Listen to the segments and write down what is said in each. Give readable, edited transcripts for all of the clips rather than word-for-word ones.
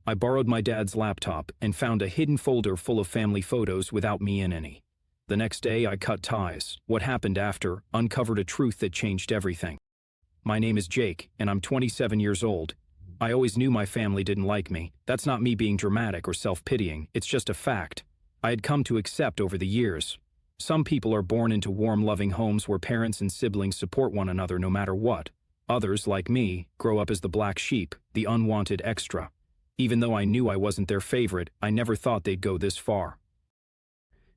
I borrowed my dad's laptop and found a hidden folder full of family photos without me in any. The next day, I cut ties. What happened after uncovered a truth that changed everything. My name is Jake, and I'm 27 years old. I always knew my family didn't like me. That's not me being dramatic or self-pitying, it's just a fact I had come to accept over the years. Some people are born into warm, loving homes where parents and siblings support one another no matter what. Others, like me, grow up as the black sheep, the unwanted extra. Even though I knew I wasn't their favorite, I never thought they'd go this far.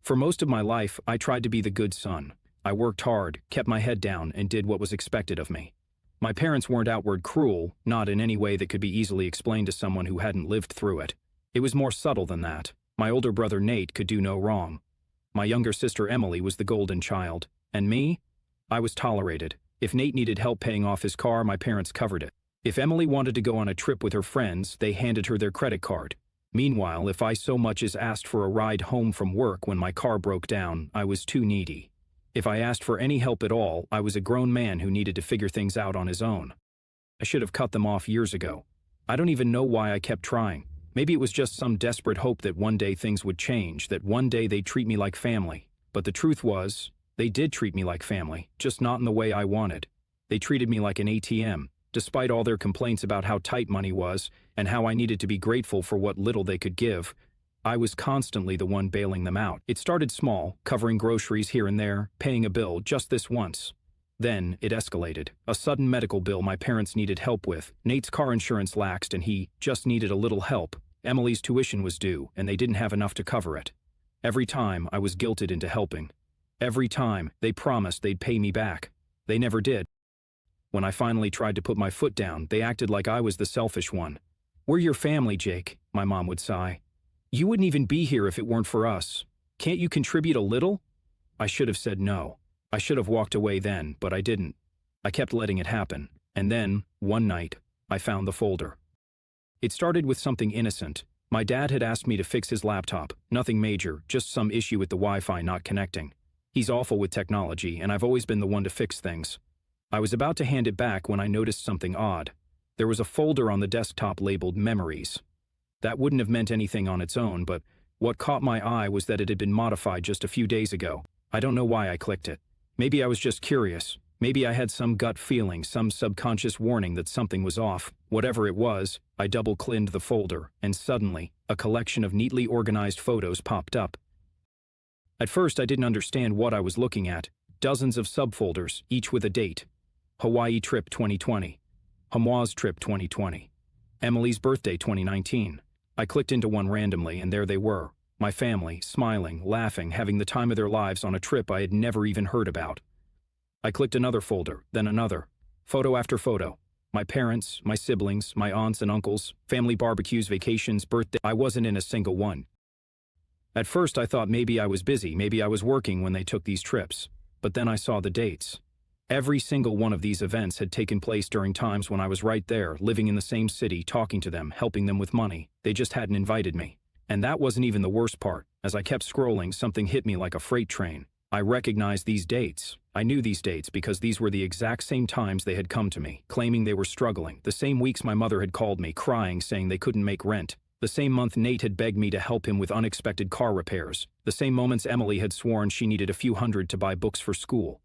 For most of my life, I tried to be the good son. I worked hard, kept my head down, and did what was expected of me. My parents weren't outward cruel, not in any way that could be easily explained to someone who hadn't lived through it. It was more subtle than that. My older brother Nate could do no wrong. My younger sister Emily was the golden child. And me? I was tolerated. If Nate needed help paying off his car, my parents covered it. If Emily wanted to go on a trip with her friends, they handed her their credit card. Meanwhile, if I so much as asked for a ride home from work when my car broke down, I was too needy. If I asked for any help at all, I was a grown man who needed to figure things out on his own. I should have cut them off years ago. I don't even know why I kept trying. Maybe it was just some desperate hope that one day things would change, that one day they'd treat me like family. But the truth was, they did treat me like family, just not in the way I wanted. They treated me like an ATM. Despite all their complaints about how tight money was and how I needed to be grateful for what little they could give, I was constantly the one bailing them out. It started small, covering groceries here and there, paying a bill just this once. Then it escalated. A sudden medical bill my parents needed help with. Nate's car insurance laxed and he just needed a little help. Emily's tuition was due and they didn't have enough to cover it. Every time I was guilted into helping. Every time they promised they'd pay me back. They never did. When I finally tried to put my foot down, they acted like I was the selfish one. "We're your family, Jake," my mom would sigh. "You wouldn't even be here if it weren't for us. Can't you contribute a little?" I should have said no. I should have walked away then, but I didn't. I kept letting it happen. And then, one night, I found the folder. It started with something innocent. My dad had asked me to fix his laptop. Nothing major, just some issue with the Wi-Fi not connecting. He's awful with technology, and I've always been the one to fix things. I was about to hand it back when I noticed something odd. There was a folder on the desktop labeled Memories. That wouldn't have meant anything on its own, but what caught my eye was that it had been modified just a few days ago. I don't know why I clicked it. Maybe I was just curious. Maybe I had some gut feeling, some subconscious warning that something was off. Whatever it was, I double-clicked the folder, and suddenly, a collection of neatly organized photos popped up. At first, I didn't understand what I was looking at. Dozens of subfolders, each with a date. Hawaii trip 2020. Hamoise trip 2020. Emily's birthday 2019. I clicked into one randomly, and there they were. My family, smiling, laughing, having the time of their lives on a trip I had never even heard about. I clicked another folder, then another. Photo after photo. My parents, my siblings, my aunts and uncles, family barbecues, vacations, birthday. I wasn't in a single one. At first I thought maybe I was busy, maybe I was working when they took these trips. But then I saw the dates. Every single one of these events had taken place during times when I was right there, living in the same city, talking to them, helping them with money. They just hadn't invited me. And that wasn't even the worst part. As I kept scrolling, something hit me like a freight train. I recognized these dates. I knew these dates because these were the exact same times they had come to me, claiming they were struggling. The same weeks my mother had called me, crying, saying they couldn't make rent. The same month Nate had begged me to help him with unexpected car repairs. The same moments Emily had sworn she needed a few hundred to buy books for school.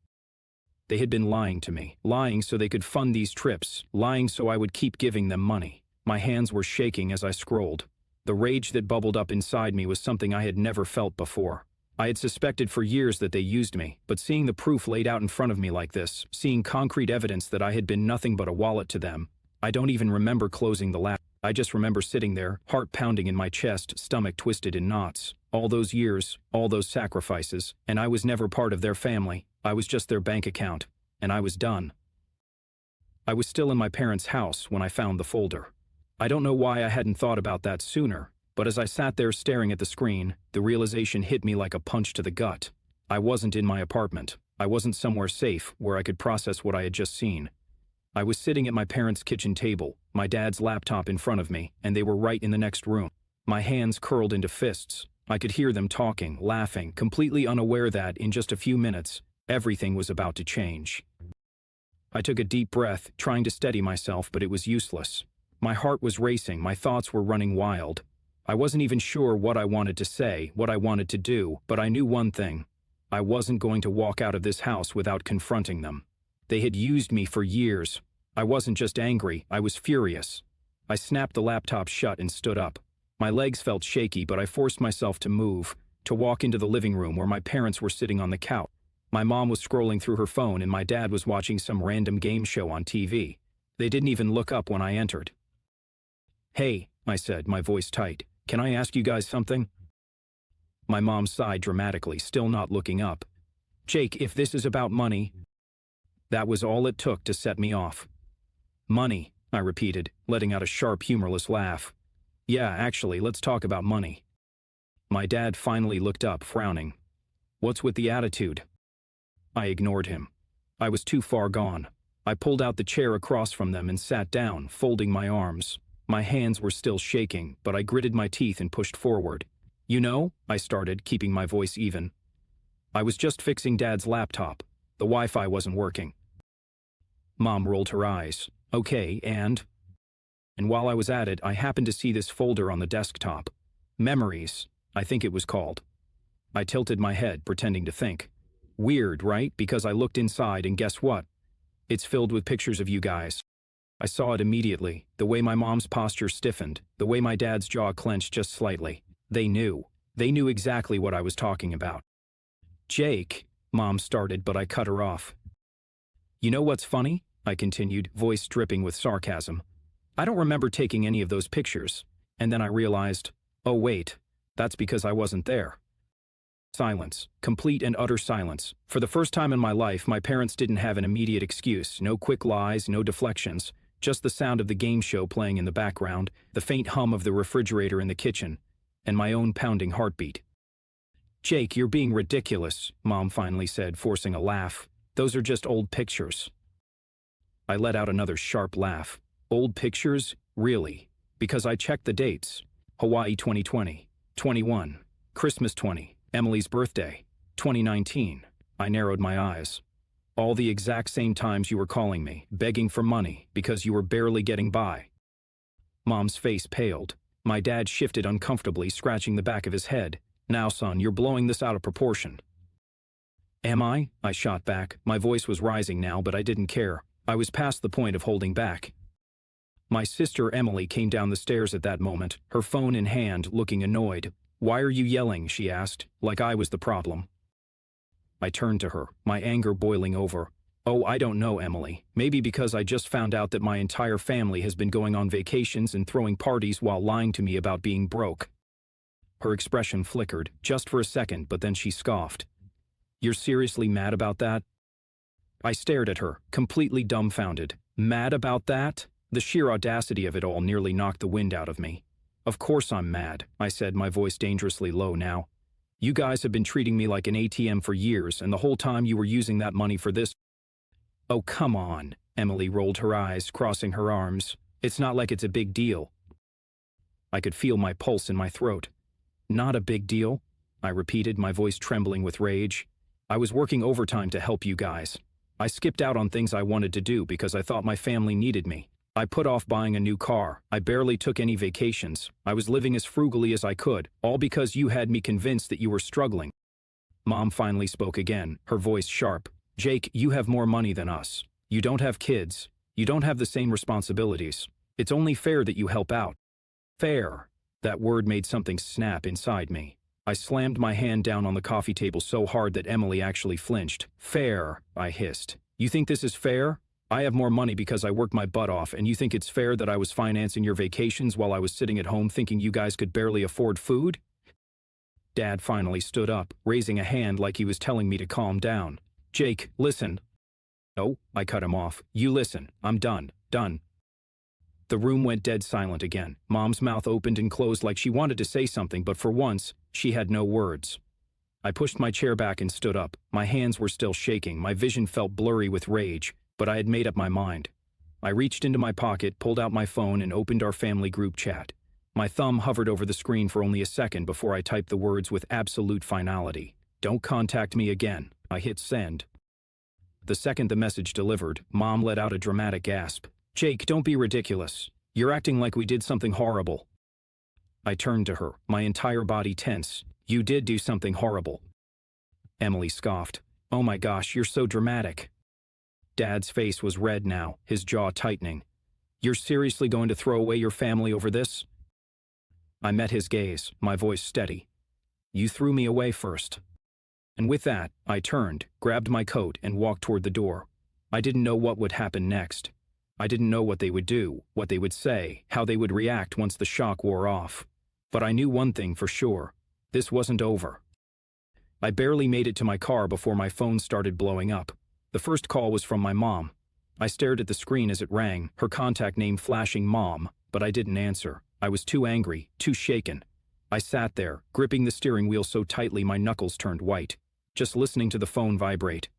They had been lying to me, lying so they could fund these trips, lying so I would keep giving them money. My hands were shaking as I scrolled. The rage that bubbled up inside me was something I had never felt before. I had suspected for years that they used me, but seeing the proof laid out in front of me like this, seeing concrete evidence that I had been nothing but a wallet to them, I don't even remember closing the laptop. I just remember sitting there, heart pounding in my chest, stomach twisted in knots. All those years, all those sacrifices, and I was never part of their family. I was just their bank account, and I was done. I was still in my parents' house when I found the folder. I don't know why I hadn't thought about that sooner, but as I sat there staring at the screen, the realization hit me like a punch to the gut. I wasn't in my apartment. I wasn't somewhere safe where I could process what I had just seen. I was sitting at my parents' kitchen table, my dad's laptop in front of me, and they were right in the next room. My hands curled into fists. I could hear them talking, laughing, completely unaware that, in just a few minutes, everything was about to change. I took a deep breath, trying to steady myself, but it was useless. My heart was racing, my thoughts were running wild. I wasn't even sure what I wanted to say, what I wanted to do, but I knew one thing. I wasn't going to walk out of this house without confronting them. They had used me for years. I wasn't just angry, I was furious. I snapped the laptop shut and stood up. My legs felt shaky, but I forced myself to move, to walk into the living room where my parents were sitting on the couch. My mom was scrolling through her phone and my dad was watching some random game show on TV. They didn't even look up when I entered. "Hey," I said, my voice tight, "can I ask you guys something?" My mom sighed dramatically, still not looking up. "Jake, if this is about money..." That was all it took to set me off. "Money," I repeated, letting out a sharp, humorless laugh. "Yeah, actually, let's talk about money." My dad finally looked up, frowning. "What's with the attitude?" I ignored him. I was too far gone. I pulled out the chair across from them and sat down, folding my arms. My hands were still shaking, but I gritted my teeth and pushed forward. "You know," I started, keeping my voice even. "I was just fixing Dad's laptop. The Wi-Fi wasn't working." Mom rolled her eyes. "Okay, and?" And while I was at it, I happened to see this folder on the desktop. Memories, I think it was called. I tilted my head, pretending to think. Weird, right? Because I looked inside and guess what? It's filled with pictures of you guys. I saw it immediately, the way my mom's posture stiffened, the way my dad's jaw clenched just slightly. They knew. They knew exactly what I was talking about. "Jake," Mom started, but I cut her off. "You know what's funny?" I continued, voice dripping with sarcasm. "I don't remember taking any of those pictures." And then I realized, oh wait, that's because I wasn't there. Silence. Complete and utter silence. For the first time in my life, my parents didn't have an immediate excuse, no quick lies, no deflections, just the sound of the game show playing in the background, the faint hum of the refrigerator in the kitchen, and my own pounding heartbeat. "Jake, you're being ridiculous," Mom finally said, forcing a laugh. "Those are just old pictures." I let out another sharp laugh. Old pictures? Really? Because I checked the dates. Hawaii 2020, 21, Christmas 20, Emily's birthday, 2019. I narrowed my eyes. All the exact same times you were calling me, begging for money, because you were barely getting by. Mom's face paled. My dad shifted uncomfortably, scratching the back of his head. "Now, son, you're blowing this out of proportion." "Am I?" I shot back. My voice was rising now, but I didn't care. I was past the point of holding back. My sister Emily came down the stairs at that moment, her phone in hand, looking annoyed. "Why are you yelling?" she asked, like I was the problem. I turned to her, my anger boiling over. "Oh, I don't know, Emily. Maybe because I just found out that my entire family has been going on vacations and throwing parties while lying to me about being broke." Her expression flickered, just for a second, but then she scoffed. "You're seriously mad about that?" I stared at her, completely dumbfounded. Mad about that? The sheer audacity of it all nearly knocked the wind out of me. "Of course I'm mad," I said, my voice dangerously low now. "You guys have been treating me like an ATM for years, and the whole time you were using that money for this." "Oh, come on," Emily rolled her eyes, crossing her arms. "It's not like it's a big deal." I could feel my pulse in my throat. "Not a big deal?" I repeated, my voice trembling with rage. "I was working overtime to help you guys. I skipped out on things I wanted to do because I thought my family needed me. I put off buying a new car. I barely took any vacations. I was living as frugally as I could, all because you had me convinced that you were struggling." Mom finally spoke again, her voice sharp. "Jake, you have more money than us. You don't have kids. You don't have the same responsibilities. It's only fair that you help out." Fair. That word made something snap inside me. I slammed my hand down on the coffee table so hard that Emily actually flinched. "Fair," I hissed. "You think this is fair? I have more money because I worked my butt off, and you think it's fair that I was financing your vacations while I was sitting at home thinking you guys could barely afford food?" Dad finally stood up, raising a hand like he was telling me to calm down. "Jake, listen." "No," I cut him off. "You listen. I'm done. Done." The room went dead silent again. Mom's mouth opened and closed like she wanted to say something, but for once, she had no words. I pushed my chair back and stood up. My hands were still shaking. My vision felt blurry with rage. But I had made up my mind. I reached into my pocket, pulled out my phone, and opened our family group chat. My thumb hovered over the screen for only a second before I typed the words with absolute finality. "Don't contact me again." I hit send. The second the message delivered, Mom let out a dramatic gasp. "Jake, don't be ridiculous. You're acting like we did something horrible. I turned to her, my entire body tense. You did do something horrible. Emily scoffed. Oh my gosh, you're so dramatic. Dad's face was red now, his jaw tightening. You're seriously going to throw away your family over this? I met his gaze, my voice steady. You threw me away first. And with that, I turned, grabbed my coat, and walked toward the door. I didn't know what would happen next. I didn't know what they would do, what they would say, how they would react once the shock wore off. But I knew one thing for sure. This wasn't over. I barely made it to my car before my phone started blowing up. The first call was from my mom. I stared at the screen as it rang, her contact name flashing Mom, but I didn't answer. I was too angry, too shaken. I sat there, gripping the steering wheel so tightly my knuckles turned white, just listening to the phone vibrate.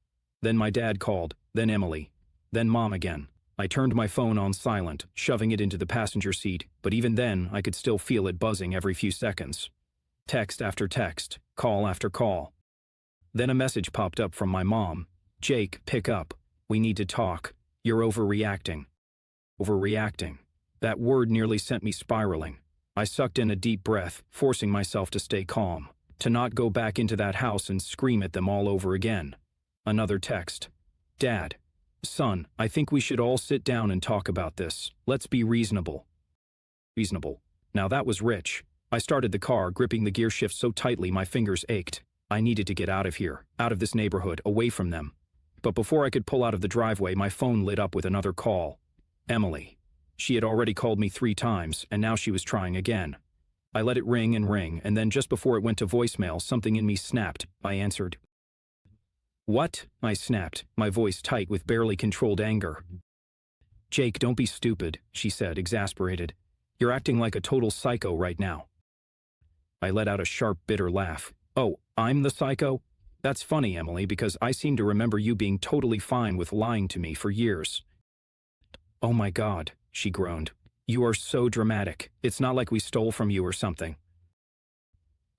Then my dad called, then Emily, then Mom again. I turned my phone on silent, shoving it into the passenger seat, but even then I could still feel it buzzing every few seconds. Text after text, call after call. Then a message popped up from my mom. Jake, pick up. We need to talk. You're overreacting. Overreacting. That word nearly sent me spiraling. I sucked in a deep breath, forcing myself to stay calm, to not go back into that house and scream at them all over again. Another text. Dad. Son, I think we should all sit down and talk about this. Let's be reasonable. Reasonable. Now that was rich. I started the car, gripping the gear shift so tightly my fingers ached. I needed to get out of here, out of this neighborhood, away from them. But before I could pull out of the driveway, my phone lit up with another call. Emily. She had already called me 3 times, and now she was trying again. I let it ring, and then just before it went to voicemail, something in me snapped. I answered. What? I snapped, my voice tight with barely controlled anger. Jake, don't be stupid, she said, exasperated. You're acting like a total psycho right now. I let out a sharp, bitter laugh. Oh, I'm the psycho? That's funny, Emily, because I seem to remember you being totally fine with lying to me for years. Oh my God, she groaned. You are so dramatic. It's not like we stole from you or something.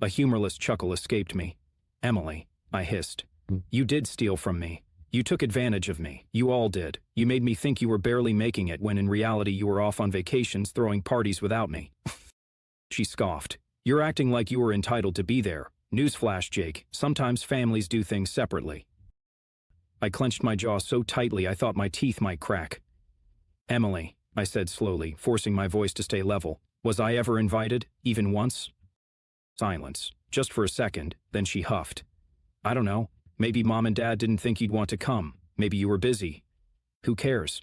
A humorless chuckle escaped me. Emily, I hissed. You did steal from me. You took advantage of me. You all did. You made me think you were barely making it when in reality you were off on vacations throwing parties without me. She scoffed. You're acting like you were entitled to be there. Newsflash, Jake. Sometimes families do things separately. I clenched my jaw so tightly I thought my teeth might crack. Emily, I said slowly, forcing my voice to stay level. Was I ever invited, even once? Silence. Just for a second, then she huffed. I don't know. Maybe Mom and Dad didn't think you'd want to come. Maybe you were busy. Who cares?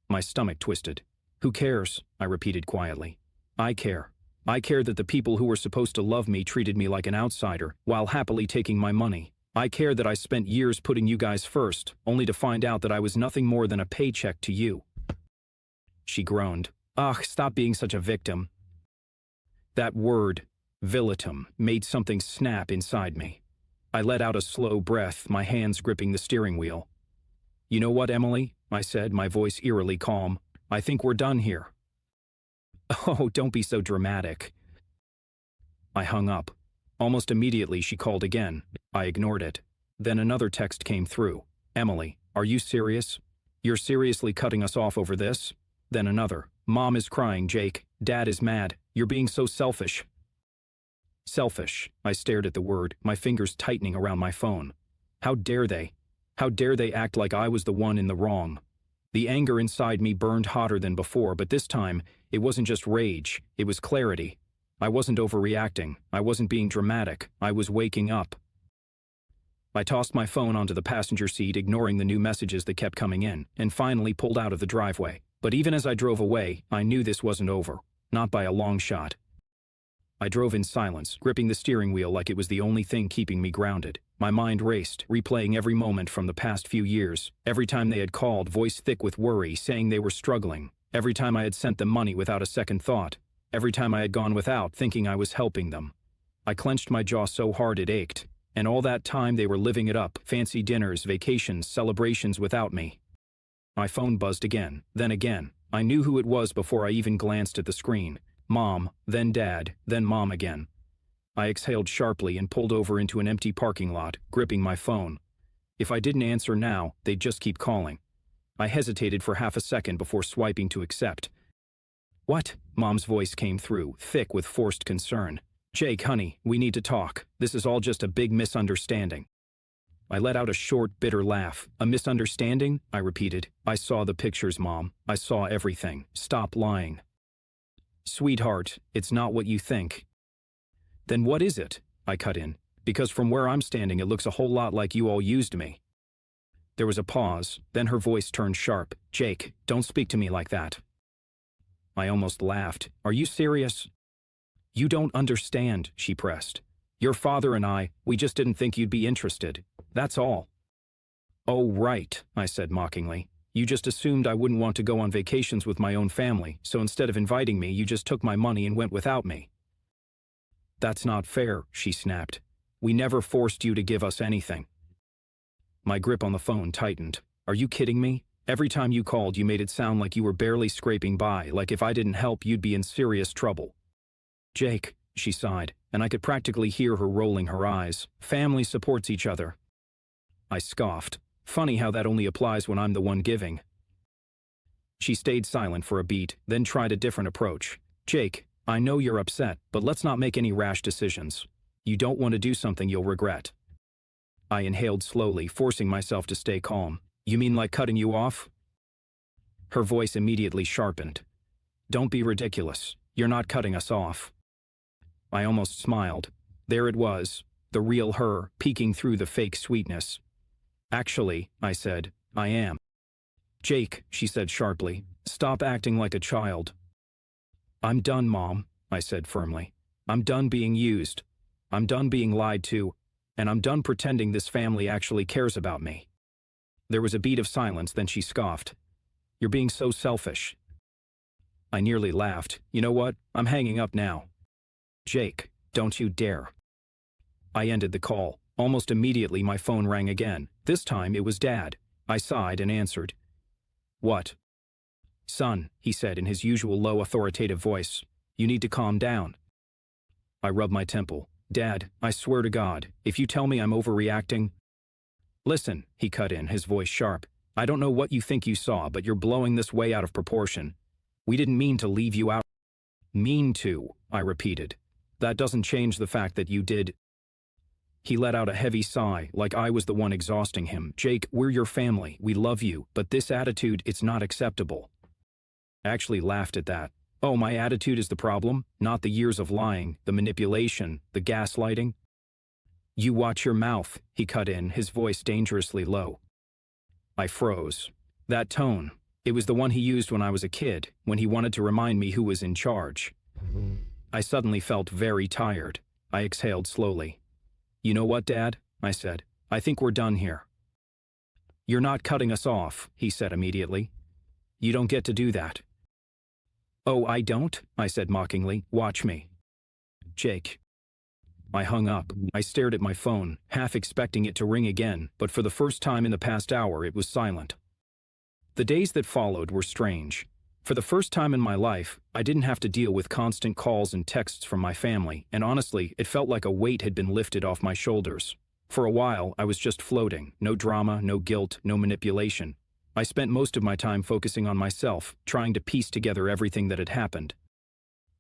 My stomach twisted. Who cares? I repeated quietly. I care. I care that the people who were supposed to love me treated me like an outsider, while happily taking my money. I care that I spent years putting you guys first, only to find out that I was nothing more than a paycheck to you. She groaned. Ugh, stop being such a victim. That word, villatum, made something snap inside me. I let out a slow breath, my hands gripping the steering wheel. You know what, Emily? I said, my voice eerily calm. I think we're done here. Oh, don't be so dramatic. I hung up. Almost immediately she called again. I ignored it. Then another text came through. Emily, are you serious? You're seriously cutting us off over this? Then another. Mom is crying, Jake. Dad is mad. You're being so selfish. Selfish. I stared at the word, my fingers tightening around my phone. How dare they? How dare they act like I was the one in the wrong? The anger inside me burned hotter than before, but this time, it wasn't just rage, it was clarity. I wasn't overreacting, I wasn't being dramatic, I was waking up. I tossed my phone onto the passenger seat, ignoring the new messages that kept coming in, and finally pulled out of the driveway. But even as I drove away, I knew this wasn't over. Not by a long shot. I drove in silence, gripping the steering wheel like it was the only thing keeping me grounded. My mind raced, replaying every moment from the past few years. Every time they had called, voice thick with worry, saying they were struggling. Every time I had sent them money without a second thought. Every time I had gone without, thinking I was helping them. I clenched my jaw so hard it ached. And all that time they were living it up, fancy dinners, vacations, celebrations without me. My phone buzzed again, then again. I knew who it was before I even glanced at the screen. Mom, then Dad, then Mom again. I exhaled sharply and pulled over into an empty parking lot, gripping my phone. If I didn't answer now, they'd just keep calling. I hesitated for half a second before swiping to accept. What? Mom's voice came through, thick with forced concern. Jake, honey, we need to talk. This is all just a big misunderstanding. I let out a short, bitter laugh. A misunderstanding? I repeated. I saw the pictures, Mom. I saw everything. Stop lying. Sweetheart, it's not what you think. Then what is it? I cut in. Because from where I'm standing it looks a whole lot like you all used me. There was a pause, then her voice turned sharp. Jake, don't speak to me like that. I almost laughed. Are you serious? You don't understand, she pressed. Your father and I, we just didn't think you'd be interested. That's all. Oh, right, I said mockingly. You just assumed I wouldn't want to go on vacations with my own family, so instead of inviting me, you just took my money and went without me. That's not fair, she snapped. We never forced you to give us anything. My grip on the phone tightened. Are you kidding me? Every time you called, you made it sound like you were barely scraping by, like if I didn't help, you'd be in serious trouble. Jake, she sighed, and I could practically hear her rolling her eyes. Family supports each other. I scoffed. Funny how that only applies when I'm the one giving. She stayed silent for a beat, then tried a different approach. Jake, I know you're upset, but let's not make any rash decisions. You don't want to do something you'll regret. I inhaled slowly, forcing myself to stay calm. You mean like cutting you off? Her voice immediately sharpened. Don't be ridiculous. You're not cutting us off. I almost smiled. There it was, the real her, peeking through the fake sweetness. Actually, I said, I am. Jake, she said sharply, stop acting like a child. I'm done, Mom, I said firmly. I'm done being used. I'm done being lied to, and I'm done pretending this family actually cares about me. There was a beat of silence, then she scoffed. You're being so selfish. I nearly laughed. You know what? I'm hanging up now. Jake, don't you dare. I ended the call. Almost immediately my phone rang again. This time it was Dad. I sighed and answered. What? Son, he said in his usual low authoritative voice. You need to calm down. I rubbed my temple. Dad, I swear to God, if you tell me I'm overreacting... Listen, he cut in, his voice sharp. I don't know what you think you saw, but you're blowing this way out of proportion. We didn't mean to leave you out. Mean to, I repeated. That doesn't change the fact that you did. He let out a heavy sigh, like I was the one exhausting him. Jake, we're your family, we love you, but this attitude, it's not acceptable. I actually laughed at that. Oh, my attitude is the problem, not the years of lying, the manipulation, the gaslighting. You watch your mouth, he cut in, his voice dangerously low. I froze. That tone, it was the one he used when I was a kid, when he wanted to remind me who was in charge. I suddenly felt very tired. I exhaled slowly. You know what, Dad? I said. I think we're done here. You're not cutting us off, he said immediately. You don't get to do that. Oh, I don't? I said mockingly. Watch me. Jake. I hung up. I stared at my phone, half expecting it to ring again, but for the first time in the past hour it was silent. The days that followed were strange. For the first time in my life, I didn't have to deal with constant calls and texts from my family, and honestly, it felt like a weight had been lifted off my shoulders. For a while, I was just floating. No drama, no guilt, no manipulation. I spent most of my time focusing on myself, trying to piece together everything that had happened.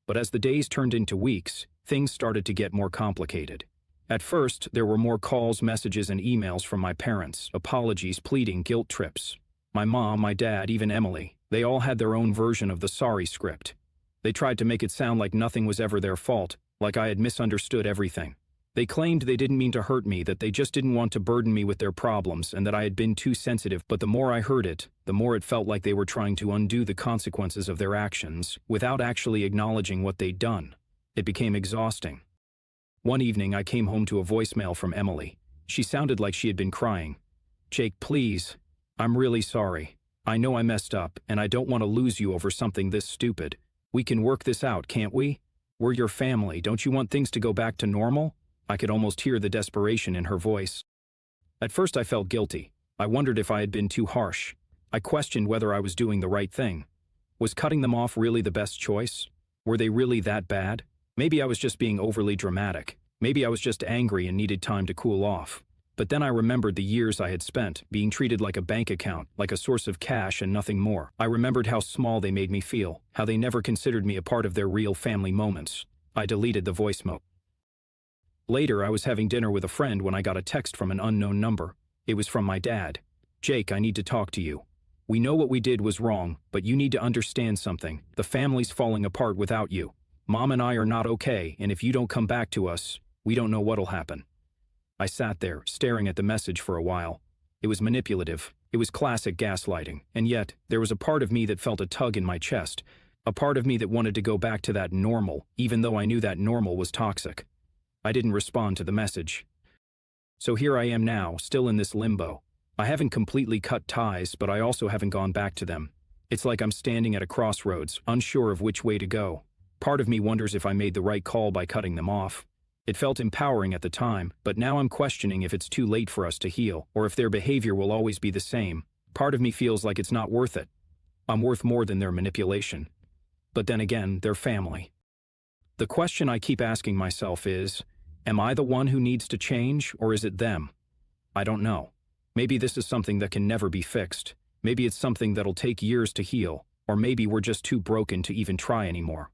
But as the days turned into weeks, things started to get more complicated. At first, there were more calls, messages, and emails from my parents, apologies, pleading, guilt trips. My mom, my dad, even Emily, they all had their own version of the sorry script. They tried to make it sound like nothing was ever their fault, like I had misunderstood everything. They claimed they didn't mean to hurt me, that they just didn't want to burden me with their problems, and that I had been too sensitive, but the more I heard it, the more it felt like they were trying to undo the consequences of their actions, without actually acknowledging what they'd done. It became exhausting. One evening, I came home to a voicemail from Emily. She sounded like she had been crying. Jake, please. I'm really sorry. I know I messed up, and I don't want to lose you over something this stupid. We can work this out, can't we? We're your family. Don't you want things to go back to normal? I could almost hear the desperation in her voice. At first I felt guilty. I wondered if I had been too harsh. I questioned whether I was doing the right thing. Was cutting them off really the best choice? Were they really that bad? Maybe I was just being overly dramatic. Maybe I was just angry and needed time to cool off. But then I remembered the years I had spent, being treated like a bank account, like a source of cash and nothing more. I remembered how small they made me feel, how they never considered me a part of their real family moments. I deleted the voice note. Later, I was having dinner with a friend when I got a text from an unknown number. It was from my dad. "Jake, I need to talk to you. We know what we did was wrong, but you need to understand something. The family's falling apart without you. Mom and I are not okay, and if you don't come back to us, we don't know what'll happen." I sat there, staring at the message for a while. It was manipulative. It was classic gaslighting. And yet, there was a part of me that felt a tug in my chest. A part of me that wanted to go back to that normal, even though I knew that normal was toxic. I didn't respond to the message. So here I am now, still in this limbo. I haven't completely cut ties, but I also haven't gone back to them. It's like I'm standing at a crossroads, unsure of which way to go. Part of me wonders if I made the right call by cutting them off. It felt empowering at the time, but now I'm questioning if it's too late for us to heal, or if their behavior will always be the same. Part of me feels like it's not worth it. I'm worth more than their manipulation. But then again, they're family. The question I keep asking myself is, am I the one who needs to change, or is it them? I don't know. Maybe this is something that can never be fixed. Maybe it's something that'll take years to heal, or maybe we're just too broken to even try anymore.